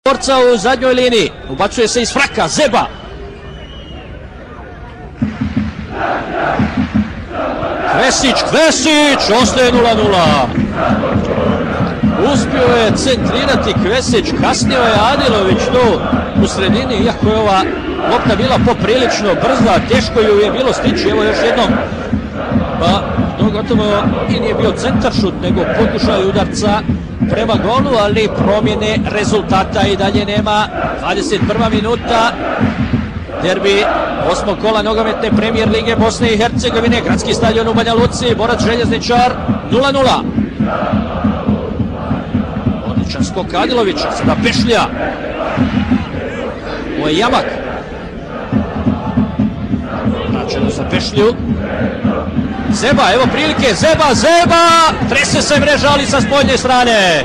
borca u zadnjoj liniji. Ubacuje se iz fraka. Zeba. Kvesić, ostaje 0:0. Uspio je centrirati Kvesić, kasnio je Adilović tu u sredini, iako je ova lopta bila poprilično brza, teško ju je bilo stići. Evo još jednom, pa to gotovo i nije bio centaršut, nego pokušaj udarca prema golu, ali promjene rezultata i dalje nema. 21. minuta, derbi 8. kola nogometne premijer lige Bosne i Hercegovine, gradski stadion u Banja Luci, Borac Željezničar 0:0. Odličan skok Adilovića, sada Pešlja. Ovo je Jamak. Vraćeno za Pešlju. Zeba, evo prilike, Zeba! Trese se mreža, ali sa spoljne strane.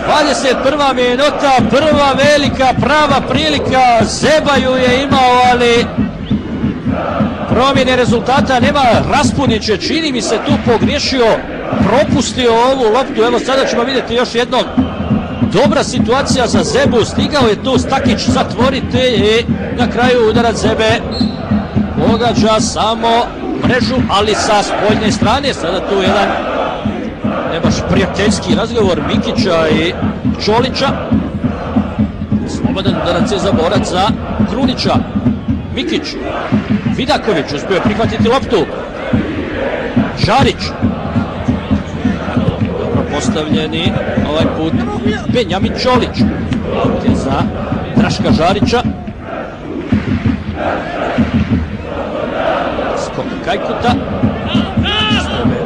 21. minuta, prva velika prava prilika, Zeba ju je imao, ali promjene rezultata nema. Raspunić je, čini mi se, tu pogriješio, propustio ovu loptu. Evo sada ćemo vidjeti još jednom. Dobra situacija za Zebu, stigao je tu Stakić zatvoritelj i na kraju udarac Zebe pogađa samo mrežu, ali sa spoljne strane. Sada tu jedan ne baš prijateljski razgovor Mikića i Čolića. Slobodan udarac je za borac za Krunića. Mikić, Vidaković uspio prihvatiti loptu. Žarić. Dobro postavljeni ovaj put Benjamin Čolić. Lopte za Draška Žarića. Skok Kajkuta.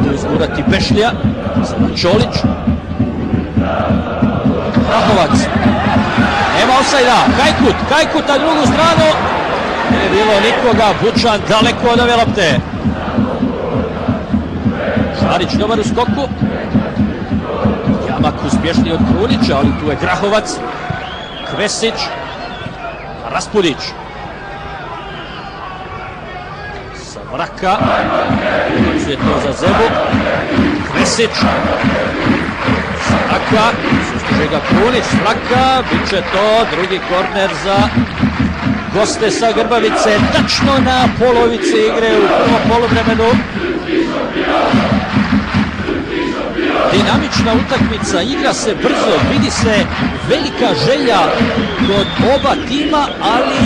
Tu izgurati Pešlja. Sada Čolić. Rahovac. Nema ofsajda. Kajkut na drugu stranu. Nije bilo nikoga. Bučan daleko od ove lopte. Žarić dobar u skoku. Jamak uspješniji od Krunića, ali tu je Grahovac. Kvesić. Raspudić. Sa vraka. Ubacuje to za Zebu. Kvesić. Sa vraka. Sustiže ga Krunić. S vraka. Biće to drugi korner za goste sa Grbavice. Tačno na polovici igre u prvom poluvremenu. Dinamična utakmica, igra se brzo, vidi se velika želja kod oba tima, ali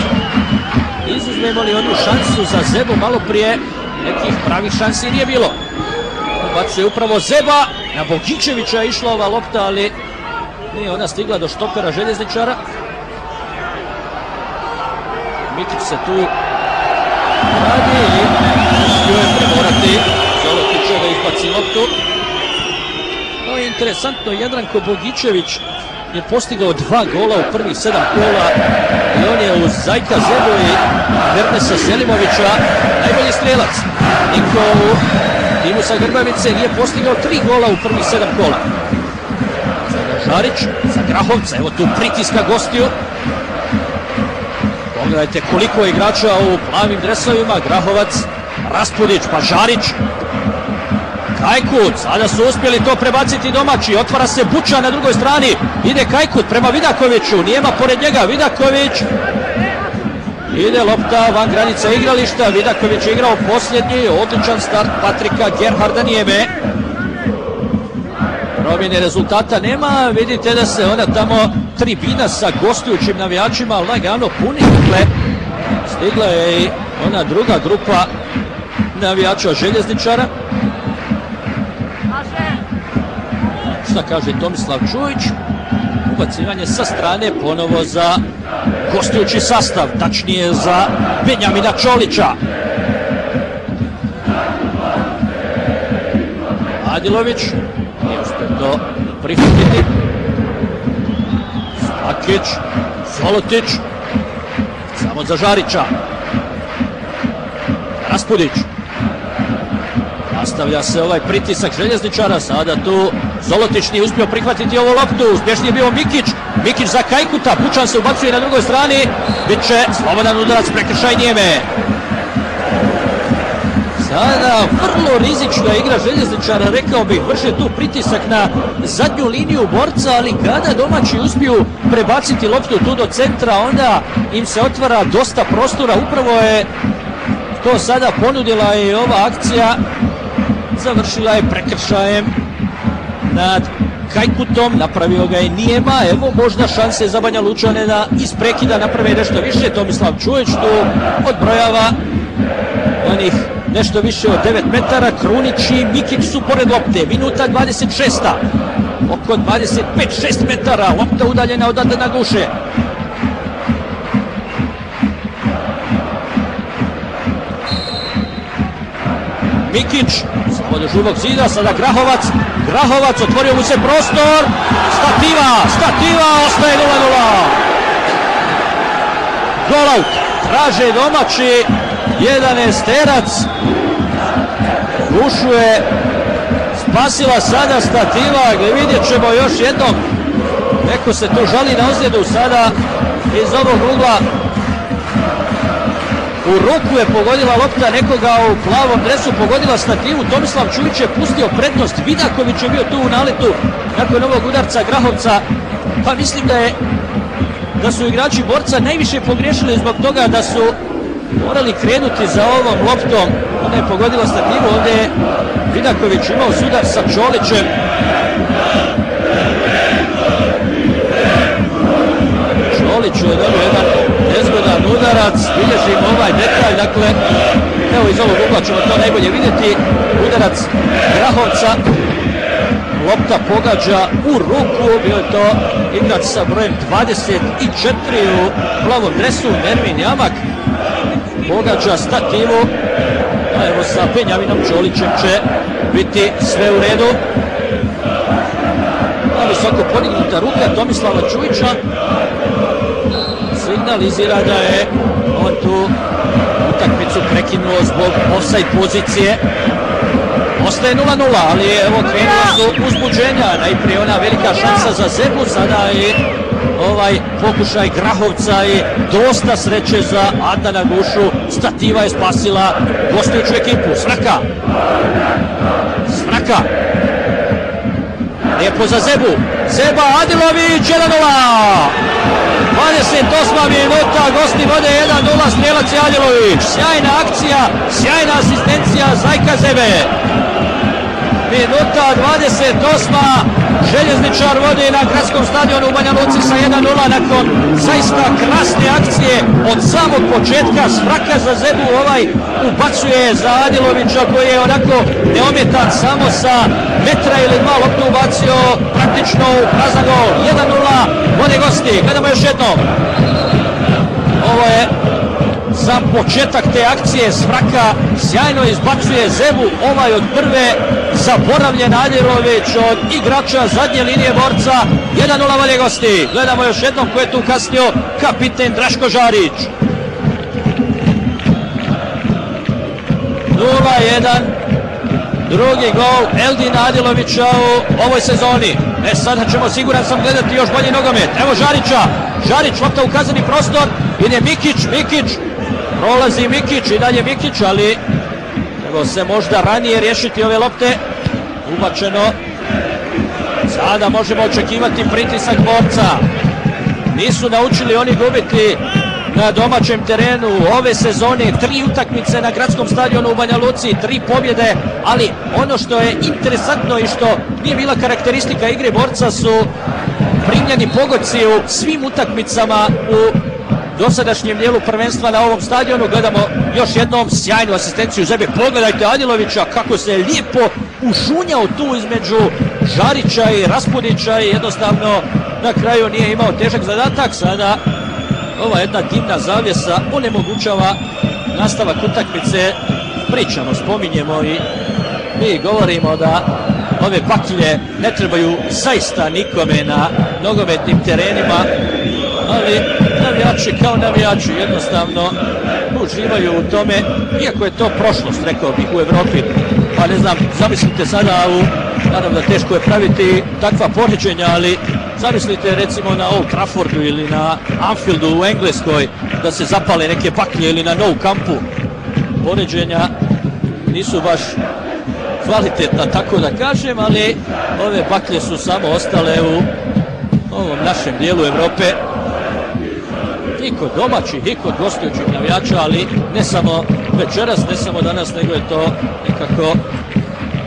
izuzmemo li onu šansu za Zebu malo prije, nekih pravih šansi nije bilo. Ubacuje upravo Zeba, na Bogićevića je išla ova lopta, ali nije ona stigla do štopera Željezničara. Mikić se tu radi i uspio je premorati Zolotića da izbaci loptu. No je interesantno, Jadranko Bogićević je postigao 2 gola u prvih 7 kola i on je uz Zajka Zebu i Ernesta Selimovića najbolji strelac. Niko u timu sa Grbavice nije postigao 3 gola u prvih 7 kola. Sada Žarić za Grahovca, evo tu pritiska gostiju. Pogledajte koliko je igrača u plavim dresovima. Grahovac, Raspudić, pa Žarić. Kajkut, sada su uspjeli to prebaciti domaći, otvara se Buča na drugoj strani, ide Kajkut prema Vidakoviću, Nijema pored njega, Vidaković, ide lopta van granica igrališta, Vidaković je igrao posljednji, odličan start Patrika Gerharda Nijeme. Promjene rezultata nema, vidite da se ona tamo tribina sa gostujućim navijačima lagano puni, dakle stigla je i ona druga grupa navijača Željezničara. Šta kaže Tomislav Čujić? Ubacivanje sa strane ponovo za gostujući sastav, tačnije za Benjamina Čolića. Adilović nije uspio to prihvatiti. Stakić, Zolotić, samo za Žarića. Raspudić. Nastavlja se ovaj pritisak Željezničara, sada tu Zolotić nije uspio prihvatiti ovu loptu, uspješniji je bio Mikić. Mikić za Kajkuta, Bučan se ubacuje na drugoj strani, bit će slobodan udarac, prekršaj Nijeme. Sada vrlo rizična igra željezničara, rekao bih, vrše tu pritisak na zadnju liniju borca, ali kada domaći uspiju prebaciti loptu tu do centra, onda im se otvara dosta prostora. Upravo je to sada ponudila i ova akcija, završila je prekršajem nad Kajkutom, napravio ga je Nijema. Evo možda šanse za Banja Lučane da iz prekida naprave nešto više. Tomislav Čujić tu odbrojava onih nešto više od 9 metara. Krunić i Mikić su pored lopte. Minuta 26. Oko 25-6 metara. Lopta udaljena od Adana Guše. Mikić od živog zida, sada Grahovac, otvorio mu se prostor, stativa, ostaje 0-0. Gol out, traže domaći, jedan je Sterac, Gušu je spasila sada stativa, vidjet ćemo još jednom, neko se tu žali na ozljedu sada iz ovog ugla. U ruku je pogodila lopta nekoga u plavom dresu, pogodila stativu. Tomislav Čujić je pustio prednost. Vidaković je bio tu u naletu nakon ovog udarca Grahovca. Pa mislim da su igrači borca najviše pogriješili zbog toga da su morali krenuti za ovom loptom. Ona je pogodila stativu, ovdje je Vidaković imao sudar sa Čolićem. Čolić je dobio jedan nezgodan udarac, bilježimo ovaj detalj, dakle, evo iz ovog ugla ćemo to najbolje vidjeti, udarac Grahovca, lopta pogađa u ruku, bio je to igrač sa brojem 24 u plavom dresu, Nermin Jamak, pogađa stativu, a evo sa Benjaminom Čolićem će biti sve u redu. Visoko podignuta ruka Tomislava Čujića signalizira da je on tu utakmicu prekinuo zbog ofsajd pozicije. Ostaje 0-0, ali evo krenula su uzbuđenja. Najprije ona velika šansa za Zebu, sada i ovaj pokušaj Grahovca i dosta sreće za Adana Gušu. Stativa je spasila gostujuću ekipu. Svraka. Lijepo za Zebu. Zeba Adilović 1-0. 28. minuta, gosti vode 1-0, strelac je Adilović. Sjajna akcija, sjajna asistencija Zajka Zebe. Minuta 28. Željezničar vodi na gradskom stadionu u Banja Luci sa 1-0 nakon zaista krasne akcije od samog početka. Svraka za Zebu, ovaj ubacuje za Adilovića koji je onako neomjetan, samo sa metra ili dva loptu ubacio praktično u prazan gol. 1-0, vode gosti. Gledamo još jednom. Ovo je sam početak te akcije. Svraka sjajno izbacuje Zebu, ovaj od prve zaboravljen Adilović od igrača zadnje linije borca. 1-0 vode gosti. Gledamo još jednom ko je tu kasnio, kapiten Draško Žarić. 0-1, drugi gol Eldina Adilovića u ovoj sezoni. Sada ćemo, siguran sam, gledati još bolji nogomet. Evo Žarić, lopta u kazneni prostor, ide Mikić, prolazi Mikić i dalje Mikić, ali trebao se možda ranije riješiti ove lopte. Ubačeno. Sada možemo očekivati pritisak borca. Nisu naučili oni gubiti na domaćem terenu ove sezone, 3 utakmice na gradskom stadionu u Banja Luci, 3 pobjede, ali ono što je interesantno i što nije bila karakteristika igre borca su primljeni pogodci u svim utakmicama u dosadašnjem dijelu prvenstva na ovom stadionu. Gledamo još jednom sjajnu asistenciju Zebe. Pogledajte Adilovića kako se lijepo ušunjao tu između Žarića i Raspudića i jednostavno na kraju nije imao težak zadatak. Sada ova jedna dimna zavjesa onemogućava nastavak utakmice. Pričamo, spominjemo i mi govorimo da ove baklje ne trebaju zaista nikome na nogometnim terenima, ali navijači kao navijači jednostavno uživaju u tome, iako je to prošlost, rekao bih, u Evropi. Pa ne znam, zamislite sada, naravno teško je praviti takva poređenja, ali zamislite recimo na Old Traffordu ili na Anfieldu u Engleskoj da se zapale neke baklje ili na Nou Campu. Poređenja nisu baš kvalitetna, tako da kažem, ali ove baklje su samo ostale u ovom našem dijelu Evrope i kod domaćih i kod gostujućih navijača, ali ne samo večeras, ne samo danas, nego je to nekako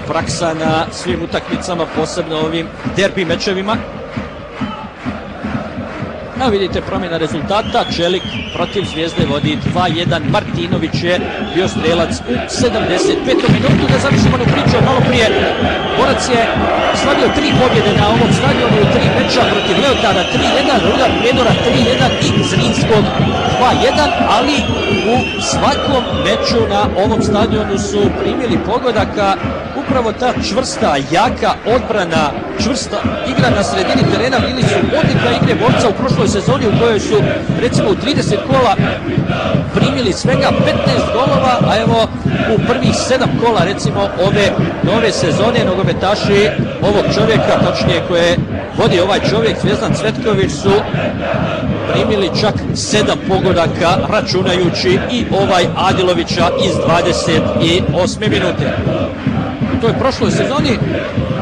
praksa na svim utakmicama, posebno ovim derbi mečevima. Evo vidite promjena rezultata, Čelik protiv Zvijezde vodi 2-1, Martinović je bio strelac u 75. minutu. Da završimo onu priču od malo prije, Borac je slavio 3 pobjede na ovom stadionu u 3 meča protiv Leotada 3-1, Rudar Prijedora 3-1 i Zrinskog 2-1, ali u svakom meču na ovom stadionu su primili pogodaka upravo ta čvrsta, jaka odbrana, čvrsta igra na sredini terena. Bili su odlika igre Borca u prošloj sezoni u kojoj su recimo u 30 kola primili svega 15 golova, a evo u prvih 7 kola recimo ove nove sezone nogometaši ovog čovjeka, točnije koje vodi ovaj čovjek, Zvjezdan Cvetković, su primili čak 7 pogodaka, računajući i ovaj Adilovića iz 28. minute. U toj prošloj sezoni,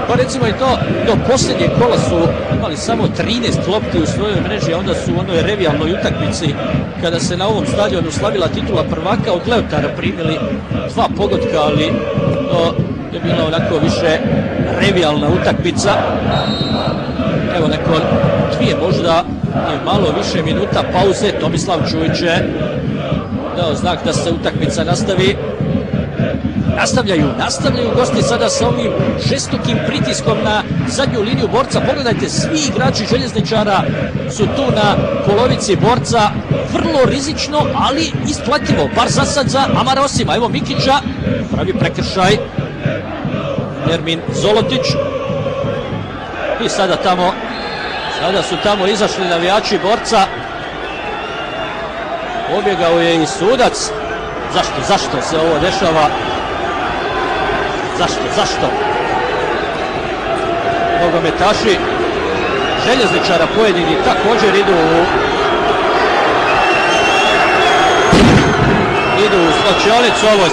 pa recimo i to, do posljednjeg kola su imali samo 13 lopti u svojoj mreži, a onda su u onoj revijalnoj utakmici, kada se na ovom stadionu slavila titula prvaka, od Leotara primili 2 pogotka, ali to je bila onako više revijalna utakmica. Evo nakon 2 možda i malo više minuta pauze, Tomislav Čujić je dao znak da se utakmica nastavi. Nastavljaju gosti sada sa ovim žestokim pritiskom na zadnju liniju Borca. Pogledajte, svi igrači Željezničara su tu na polovici Borca. Vrlo rizično, ali isplativo, bar za sad za Amara Osima. Evo Mikića, pravi prekršaj, Nermin Zolotić. I sada su tamo izašli navijači Borca. Pobjegao je i sudac. Zašto se ovo dešava? Zašto? Nogometaši Željezničara pojedini također idu u slačionicu. Ovo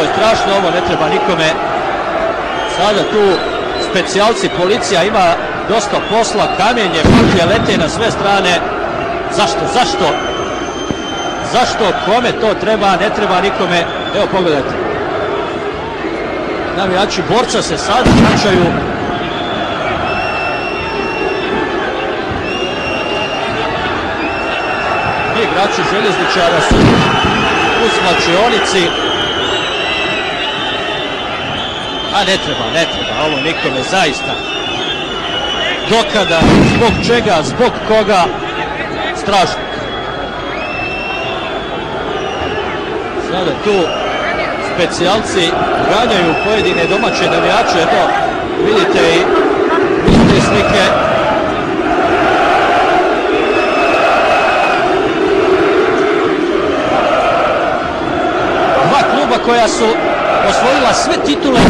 je strašno, ovo ne treba nikome. Sada tu specijalci, policija ima dosta posla, kamenje, baklje lete na sve strane. Zašto? Kome to treba? Ne treba nikome. Evo pogledajte. Navijači Borca se sad vraćaju. Igrači Željezničara su u slačionici. A ne treba ovo nikome, zaista. Dokada, zbog čega, zbog koga, strašno. Sada tu specijalci ganjaju pojedine domaće navijače. Eto, vidite i slike. Dva kluba koja su osvojila sve titule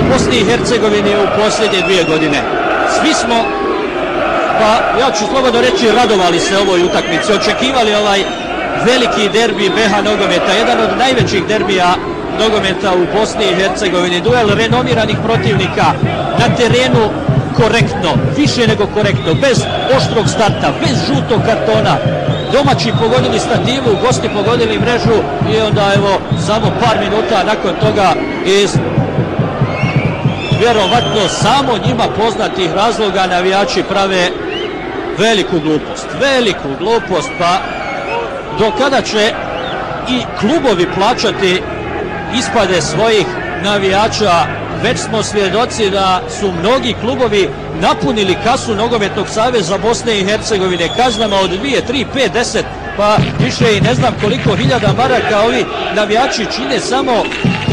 u Bosni i Hercegovini u posljednje 2 godine. Svi smo, pa ja ću slobodno reći, radovali se ovoj utakmici, očekivali ovaj veliki derbi BH nogometa, jedan od najvećih derbija nogometa u Bosni i Hercegovini, duel renomiranih protivnika, na terenu korektno, više nego korektno, bez oštrog starta, bez žutog kartona. Domaći pogodili stativu, gosti pogodili mrežu i onda evo samo par minuta nakon toga iz vjerovatno samo njima poznatih razloga navijači prave veliku glupost, pa do kada će i klubovi plaćati ispade svojih navijača? Već smo svjedoci da su mnogi klubovi napunili kasu Nogometnog saveza Bosne i Hercegovine kaznama od 2, 3, 5, 10, pa više i ne znam koliko hiljada maraka. Ovi navijači čine samo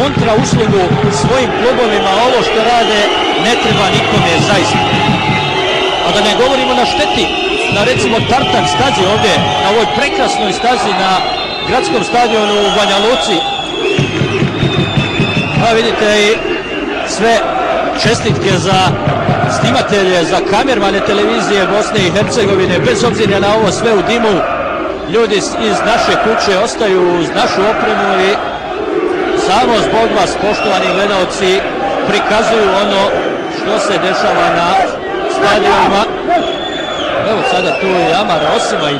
kontra uslugu svojim klubovima. Ovo što rade ne treba nikome, zaista. A da ne govorimo na šteti, na recimo Tartan stazi ovdje, na ovoj prekrasnoj stazi na gradskom stadionu u Banja Luci. Pa vidite i sve čestitke za snimatelje, za kamermane televizije Bosne i Hercegovine, bez obzira na ovo sve u dimu. Ljudi iz naše kuće ostaju uz našu opremu i samo zbog vas, poštovani gledalci, prikazuju ono što se dešava na stadionima. Evo sada tu je Amar Osima i